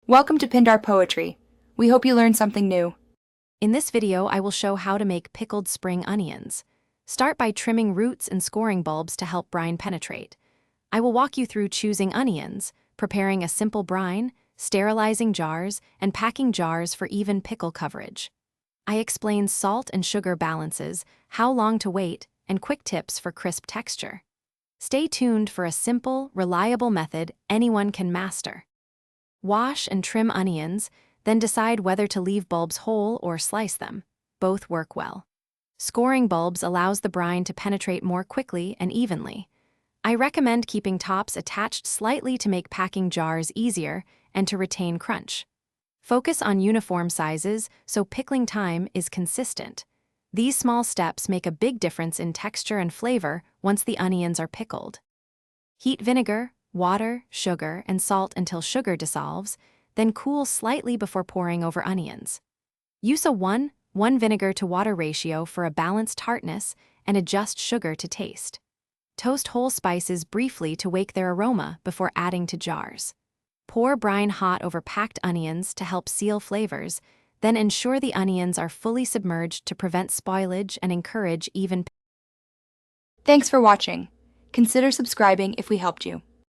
Welcome to Pindar Poetry. We hope you learned something new. In this video, I will show how to make pickled spring onions. Start by trimming roots and scoring bulbs to help brine penetrate. I will walk you through choosing onions, preparing a simple brine, sterilizing jars, and packing jars for even pickle coverage. I explain salt and sugar balances, how long to wait, and quick tips for crisp texture. Stay tuned for a simple, reliable method anyone can master. Wash and trim onions, then decide whether to leave bulbs whole or slice them. Both work well. Scoring bulbs allows the brine to penetrate more quickly and evenly. I recommend keeping tops attached slightly to make packing jars easier and to retain crunch. Focus on uniform sizes so pickling time is consistent. These small steps make a big difference in texture and flavor once the onions are pickled. Heat vinegar, water, sugar, and salt until sugar dissolves, then cool slightly before pouring over onions. Use a 1:1 vinegar to water ratio for a balanced tartness and adjust sugar to taste. Toast whole spices briefly to wake their aroma before adding to jars. Pour brine hot over packed onions to help seal flavors, then ensure the onions are fully submerged to prevent spoilage and encourage even. Thanks for watching. Consider subscribing if we helped you.